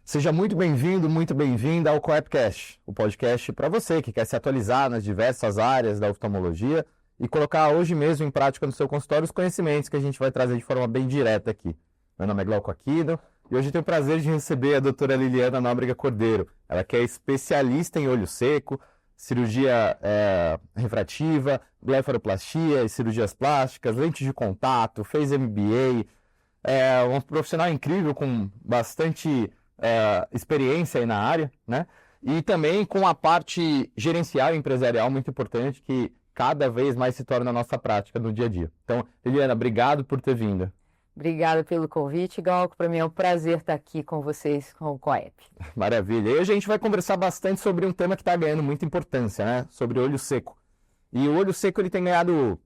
Seja muito bem-vindo, muito bem-vinda ao Coepcast, o podcast para você que quer se atualizar nas diversas áreas da oftalmologia e colocar hoje mesmo em prática no seu consultório os conhecimentos que a gente vai trazer de forma bem direta aqui. Meu nome é Glauco Aquino e hoje eu tenho o prazer de receber a doutora Liliana Nóbrega Cordeiro. Ela que é especialista em olho seco, cirurgia refrativa, blefaroplastia e cirurgias plásticas, lentes de contato, fez MBA, é um profissional incrível com bastante experiência aí na área, né? E também com a parte gerencial e empresarial muito importante que cada vez mais se torna a nossa prática no dia a dia. Então, Liliana, obrigado por ter vindo. Obrigada pelo convite, Glauco. Para mim é um prazer estar aqui com vocês, com o Coep. Maravilha. E hoje a gente vai conversar bastante sobre um tema que está ganhando muita importância, né? Sobre olho seco. E o olho seco ele tem ganhado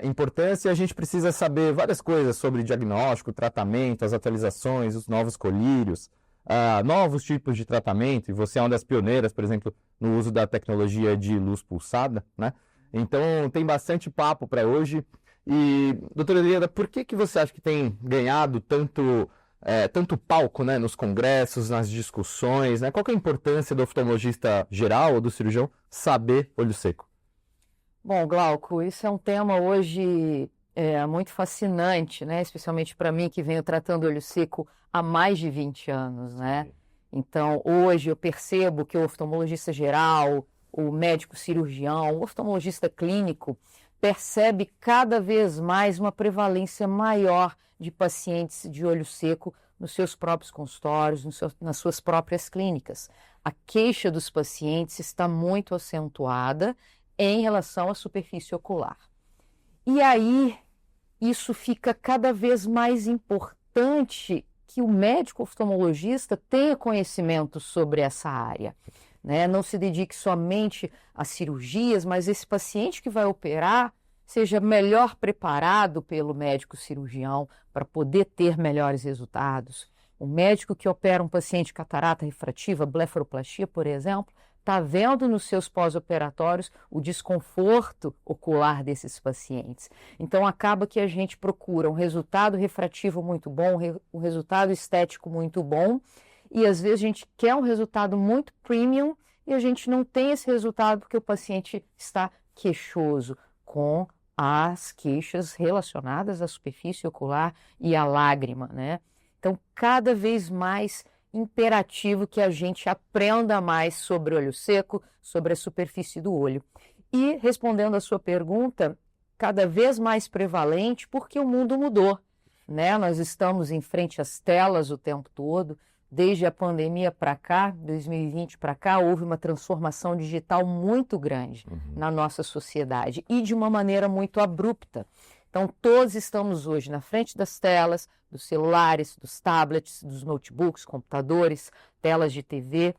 importância e a gente precisa saber várias coisas sobre diagnóstico, tratamento, as atualizações, os novos colírios, novos tipos de tratamento. E você é uma das pioneiras, por exemplo, no uso da tecnologia de luz pulsada, né? Então tem bastante papo para hoje. E, doutora Liliana, por que você acha que tem ganhado tanto palco, né, nos congressos, nas discussões, né? Qual que é a importância do oftalmologista geral ou do cirurgião saber olho seco? Bom, Glauco, isso é um tema hoje muito fascinante, né? Especialmente para mim que venho tratando olho seco há mais de 20 anos, né? Então, hoje eu percebo que o oftalmologista geral, o médico cirurgião, o oftalmologista clínico percebe cada vez mais uma prevalência maior de pacientes de olho seco nos seus próprios consultórios, nas suas próprias clínicas. A queixa dos pacientes está muito acentuada em relação à superfície ocular. E aí, isso fica cada vez mais importante que o médico oftalmologista tenha conhecimento sobre essa área, né? Não se dedique somente a cirurgias, mas esse paciente que vai operar seja melhor preparado pelo médico cirurgião para poder ter melhores resultados. O médico que opera um paciente catarata refrativa, blefaroplastia, por exemplo, está vendo nos seus pós-operatórios o desconforto ocular desses pacientes. Então, acaba que a gente procura um resultado refrativo muito bom, um resultado estético muito bom, e às vezes a gente quer um resultado muito premium e a gente não tem esse resultado porque o paciente está queixoso com as queixas relacionadas à superfície ocular e à lágrima, né? Então, cada vez mais imperativo que a gente aprenda mais sobre olho seco, sobre a superfície do olho. E, respondendo à sua pergunta, cada vez mais prevalente porque o mundo mudou, né? Nós estamos em frente às telas o tempo todo. Desde a pandemia para cá, 2020 para cá, houve uma transformação digital muito grande na nossa sociedade e de uma maneira muito abrupta. Então, todos estamos hoje na frente das telas, dos celulares, dos tablets, dos notebooks, computadores, telas de TV,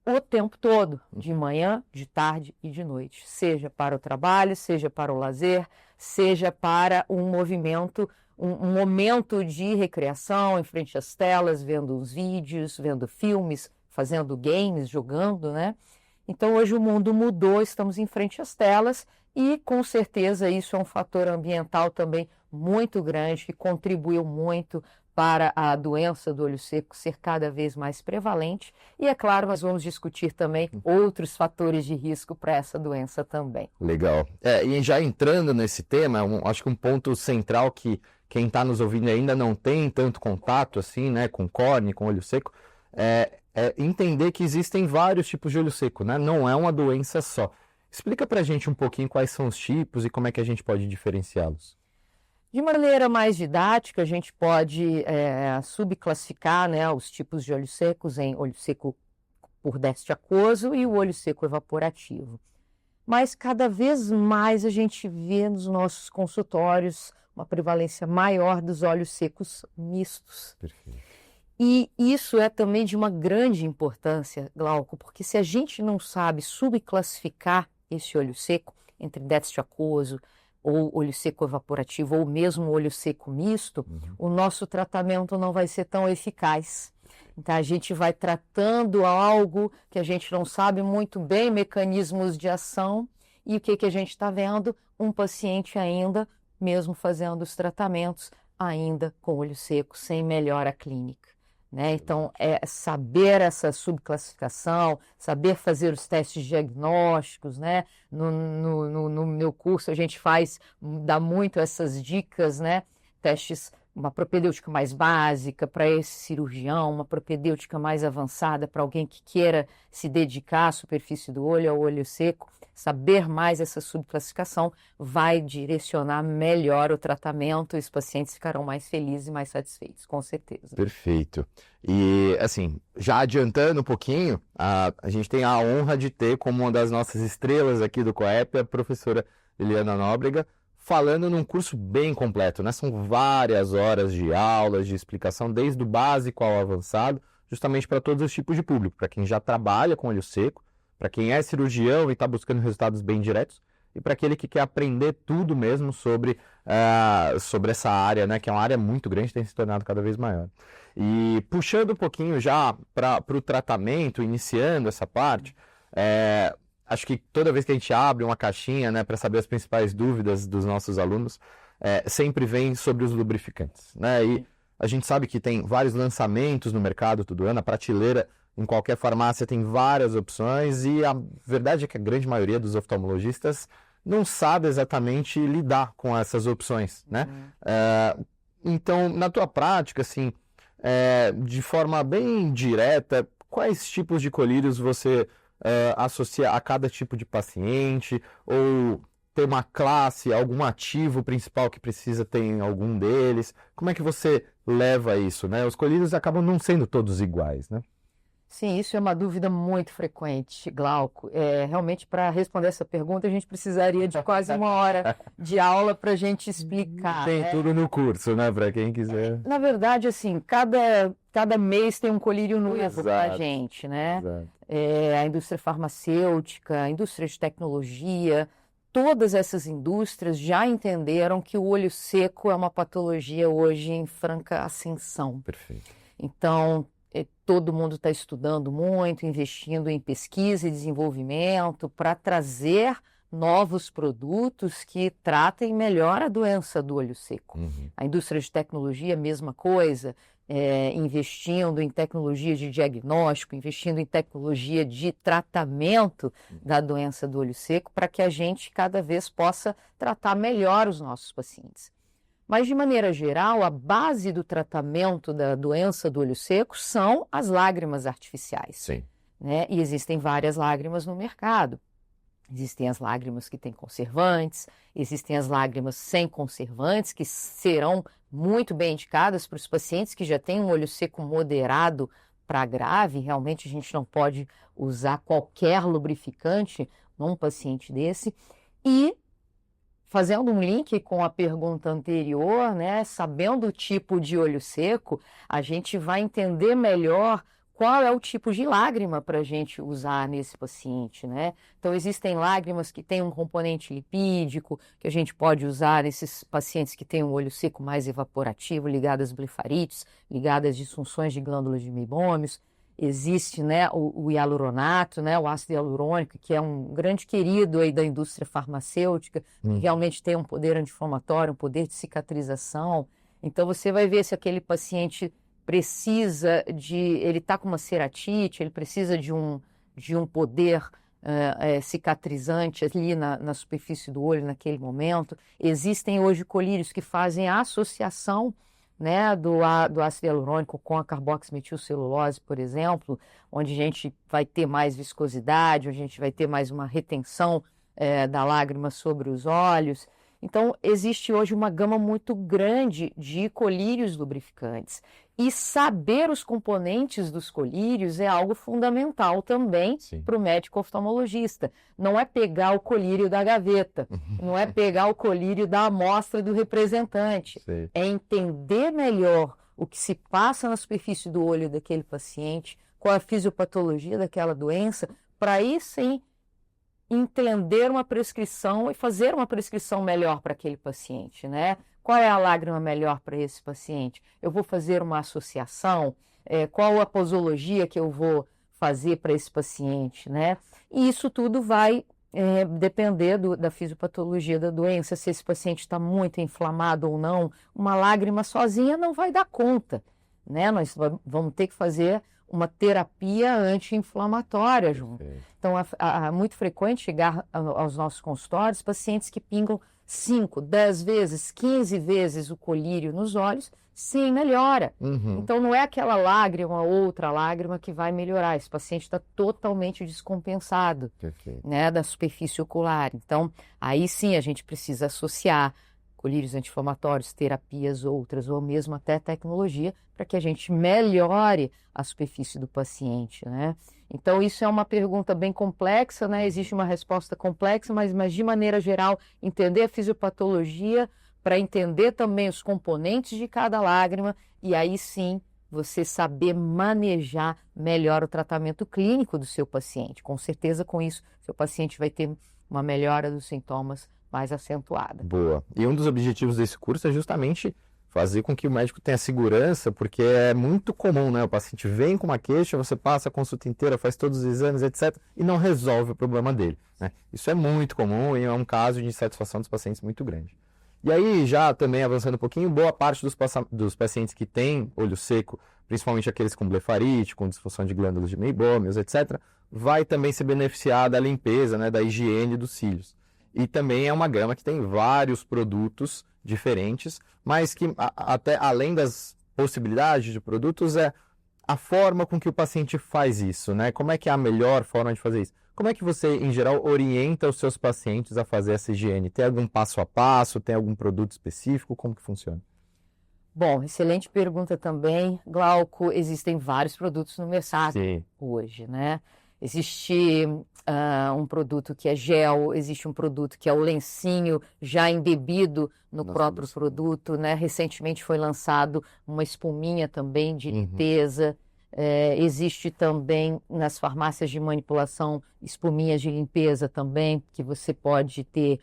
o tempo todo, de manhã, de tarde e de noite, seja para o trabalho, seja para o lazer, seja para um movimento, um momento de recreação em frente às telas, vendo os vídeos, vendo filmes, fazendo games, jogando, né? Então, hoje o mundo mudou, estamos em frente às telas e, com certeza, isso é um fator ambiental também muito grande, que contribuiu muito para a doença do olho seco ser cada vez mais prevalente. E, é claro, nós vamos discutir também outros fatores de risco para essa doença também. Legal. E já entrando nesse tema, acho que um ponto central que quem está nos ouvindo ainda não tem tanto contato assim, né, com córnea, com olho seco, é entender que existem vários tipos de olho seco, né? Não é uma doença só. Explica pra gente um pouquinho quais são os tipos e como é que a gente pode diferenciá-los. De maneira mais didática, a gente pode subclassificar, né, os tipos de olhos secos em olho seco por déficit aquoso e o olho seco evaporativo. Mas cada vez mais a gente vê nos nossos consultórios uma prevalência maior dos olhos secos mistos. Perfeito. E isso é também de uma grande importância, Glauco, porque se a gente não sabe subclassificar esse olho seco entre déficit aquoso ou olho seco evaporativo ou mesmo olho seco misto, o nosso tratamento não vai ser tão eficaz. Então a gente vai tratando algo que a gente não sabe muito bem mecanismos de ação E o que a gente está vendo? Um paciente ainda, mesmo fazendo os tratamentos, ainda com olho seco, sem melhora clínica, né? Então, é saber essa subclassificação, saber fazer os testes diagnósticos, né? No meu curso a gente dá muito essas dicas, né? Testes, uma propedêutica mais básica para esse cirurgião, uma propedêutica mais avançada para alguém que queira se dedicar à superfície do olho, ao olho seco. Saber mais essa subclassificação vai direcionar melhor o tratamento e os pacientes ficarão mais felizes e mais satisfeitos, com certeza. Perfeito. E, assim, já adiantando um pouquinho, a gente tem a honra de ter como uma das nossas estrelas aqui do COEP a professora Eliana Nóbrega, falando num curso bem completo, né? São várias horas de aulas, de explicação, desde o básico ao avançado, justamente para todos os tipos de público, para quem já trabalha com olho seco, para quem é cirurgião e está buscando resultados bem diretos, e para aquele que quer aprender tudo mesmo sobre essa área, né? Que é uma área muito grande, tem se tornado cada vez maior. E puxando um pouquinho já para o tratamento, iniciando essa parte, acho que toda vez que a gente abre uma caixinha, né, para saber as principais dúvidas dos nossos alunos, sempre vem sobre os lubrificantes, né? E a gente sabe que tem vários lançamentos no mercado todo ano, a prateleira em qualquer farmácia tem várias opções e a verdade é que a grande maioria dos oftalmologistas não sabe exatamente lidar com essas opções, né? Então, na tua prática, assim, de forma bem direta, quais tipos de colírios você associa a cada tipo de paciente, ou tem uma classe, algum ativo principal que precisa ter em algum deles? Como é que você leva isso, né? Os colírios acabam não sendo todos iguais, né? Sim, isso é uma dúvida muito frequente, Glauco. Realmente, para responder essa pergunta, a gente precisaria de quase uma hora de aula para a gente explicar. Tem né? tudo no curso, né? Para quem quiser. Na verdade, assim, cada mês tem um colírio novo para a Exato, gente, né? exato. A indústria farmacêutica, a indústria de tecnologia, todas essas indústrias já entenderam que o olho seco é uma patologia hoje em franca ascensão. Perfeito. Então, todo mundo está estudando muito, investindo em pesquisa e desenvolvimento para trazer novos produtos que tratem melhor a doença do olho seco. Uhum. A indústria de tecnologia, mesma coisa, investindo em tecnologia de diagnóstico, investindo em tecnologia de tratamento da doença do olho seco, para que a gente cada vez possa tratar melhor os nossos pacientes. Mas, de maneira geral, a base do tratamento da doença do olho seco são as lágrimas artificiais. Sim. Né? E existem várias lágrimas no mercado. Existem as lágrimas que têm conservantes, existem as lágrimas sem conservantes, que serão muito bem indicadas para os pacientes que já têm um olho seco moderado para grave. Realmente, a gente não pode usar qualquer lubrificante num paciente desse. E fazendo um link com a pergunta anterior, né, sabendo o tipo de olho seco, a gente vai entender melhor qual é o tipo de lágrima para a gente usar nesse paciente, né? Então, existem lágrimas que têm um componente lipídico, que a gente pode usar nesses pacientes que têm um olho seco mais evaporativo, ligadas a blefarites, ligadas a disfunções de glândulas de meibômios. Existe, né, o hialuronato, né, o ácido hialurônico, que é um grande querido aí da indústria farmacêutica, que realmente tem um poder anti-inflamatório, um poder de cicatrização. Então, você vai ver se aquele paciente ele está com uma ceratite, ele precisa de um poder cicatrizante ali na superfície do olho naquele momento. Existem hoje colírios que fazem a associação, né, do ácido hialurônico com a carboximetilcelulose, por exemplo, onde a gente vai ter mais viscosidade, onde a gente vai ter mais uma retenção da lágrima sobre os olhos. Então, existe hoje uma gama muito grande de colírios lubrificantes. E saber os componentes dos colírios é algo fundamental também para o médico oftalmologista. Não é pegar o colírio da gaveta, não é pegar o colírio da amostra do representante. Sim. É entender melhor o que se passa na superfície do olho daquele paciente, qual a fisiopatologia daquela doença, para aí sim entender uma prescrição e fazer uma prescrição melhor para aquele paciente, né? Qual é a lágrima melhor para esse paciente? Eu vou fazer uma associação? Qual a posologia que eu vou fazer para esse paciente, né? E isso tudo vai depender da fisiopatologia da doença, se esse paciente está muito inflamado ou não, uma lágrima sozinha não vai dar conta, né? Nós vamos ter que fazer uma terapia anti-inflamatória junto. Então, é muito frequente chegar aos nossos consultórios pacientes que pingam 5, 10 vezes, 15 vezes o colírio nos olhos, sem melhora. Então, não é aquela lágrima, outra lágrima que vai melhorar. Esse paciente está totalmente descompensado, né, da superfície ocular. Então, aí sim a gente precisa associar colírios anti-inflamatórios, terapias outras, ou mesmo até tecnologia, para que a gente melhore a superfície do paciente, né? Então, isso é uma pergunta bem complexa, né? Existe uma resposta complexa, mas de maneira geral, entender a fisiopatologia para entender também os componentes de cada lágrima e aí sim você saber manejar melhor o tratamento clínico do seu paciente. Com certeza, com isso, seu paciente vai ter uma melhora dos sintomas mais acentuada. Boa. E um dos objetivos desse curso é justamente fazer com que o médico tenha segurança, porque é muito comum, né? O paciente vem com uma queixa, você passa a consulta inteira, faz todos os exames, etc., e não resolve o problema dele, né? Isso é muito comum e é um caso de insatisfação dos pacientes muito grande. E aí, já também avançando um pouquinho, boa parte dos pacientes que têm olho seco, principalmente aqueles com blefarite, com disfunção de glândulas de meibômios, etc., vai também se beneficiar da limpeza, né, da higiene dos cílios. E também é uma gama que tem vários produtos diferentes, mas que até além das possibilidades de produtos é a forma com que o paciente faz isso, né? Como é que é a melhor forma de fazer isso? Como é que você, em geral, orienta os seus pacientes a fazer essa higiene? Tem algum passo a passo? Tem algum produto específico? Como que funciona? Bom, excelente pergunta também, Glauco. Existem vários produtos no mercado hoje, né? Existe um produto que é gel, existe um produto que é o lencinho já embebido no próprio produto, né? Recentemente foi lançado uma espuminha também de limpeza. Existe também nas farmácias de manipulação espuminhas de limpeza também, que você pode ter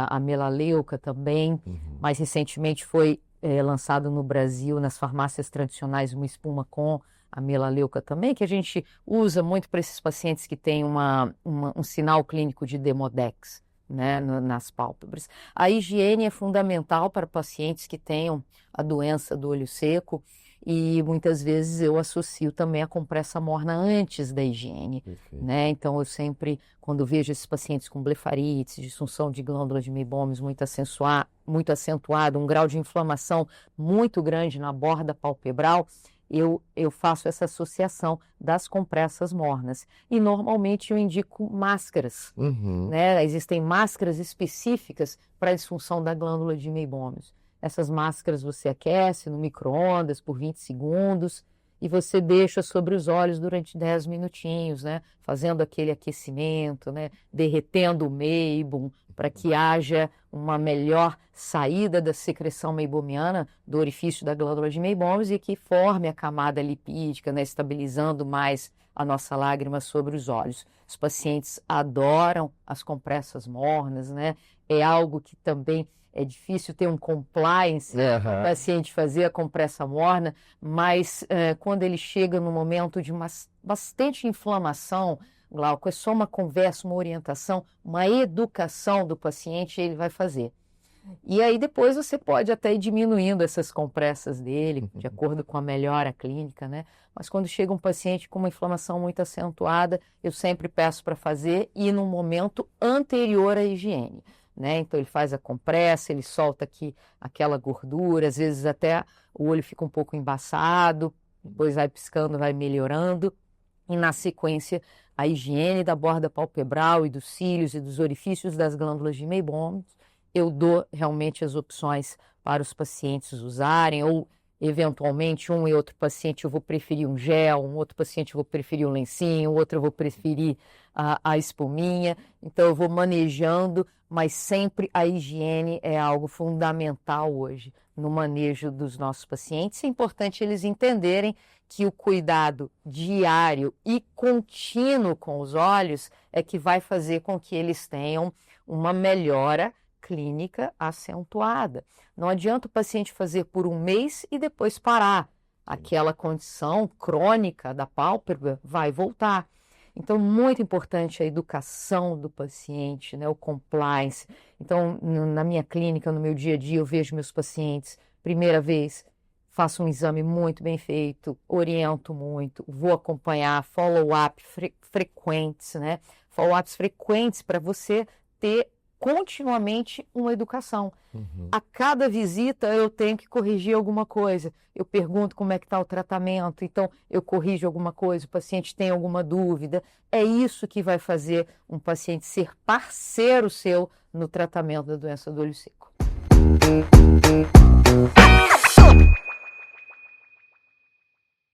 a melaleuca também. Mais recentemente foi lançado no Brasil, nas farmácias tradicionais, uma espuma com a melaleuca também, que a gente usa muito para esses pacientes que têm um sinal clínico de Demodex, né, nas pálpebras. A higiene é fundamental para pacientes que tenham a doença do olho seco e muitas vezes eu associo também a compressa morna antes da higiene, né? Então eu sempre, quando vejo esses pacientes com blefarites, disfunção de glândulas de meibômios muito acentuado, um grau de inflamação muito grande na borda palpebral, eu faço essa associação das compressas mornas. E normalmente eu indico máscaras, né? Existem máscaras específicas para a disfunção da glândula de meibômios. Essas máscaras você aquece no micro-ondas por 20 segundos e você deixa sobre os olhos durante 10 minutinhos, né? Fazendo aquele aquecimento, né? Derretendo o meibum para que haja uma melhor saída da secreção meibomiana do orifício da glândula de meibômios e que forme a camada lipídica, né? Estabilizando mais a nossa lágrima sobre os olhos. Os pacientes adoram as compressas mornas, né? É algo que também é difícil ter um compliance para o paciente fazer a compressa morna, mas quando ele chega no momento de bastante inflamação, Glauco, é só uma conversa, uma orientação, uma educação do paciente e ele vai fazer. E aí depois você pode até ir diminuindo essas compressas dele, de acordo com a melhora clínica, né? Mas quando chega um paciente com uma inflamação muito acentuada, eu sempre peço para fazer e no momento anterior à higiene, né? Então ele faz a compressa, ele solta aqui aquela gordura, às vezes até o olho fica um pouco embaçado, depois vai piscando, vai melhorando. E na sequência, a higiene da borda palpebral e dos cílios e dos orifícios das glândulas de meibômios. Eu dou realmente as opções para os pacientes usarem, ou eventualmente um e outro paciente eu vou preferir um gel, um outro paciente eu vou preferir um lencinho, outro eu vou preferir a espuminha. Então eu vou manejando, mas sempre a higiene é algo fundamental hoje no manejo dos nossos pacientes. É importante eles entenderem que o cuidado diário e contínuo com os olhos é que vai fazer com que eles tenham uma melhora clínica acentuada. Não adianta o paciente fazer por um mês e depois parar. Aquela condição crônica da pálpebra vai voltar. Então, muito importante a educação do paciente, né? O compliance. Então, na minha clínica, no meu dia a dia, eu vejo meus pacientes, primeira vez, faço um exame muito bem feito, oriento muito, vou acompanhar, follow-up frequentes, né? Follow-ups frequentes para você ter continuamente uma educação. A cada visita eu tenho que corrigir alguma coisa. Eu pergunto como é que está o tratamento, então eu corrijo alguma coisa, o paciente tem alguma dúvida. É isso que vai fazer um paciente ser parceiro seu no tratamento da doença do olho seco.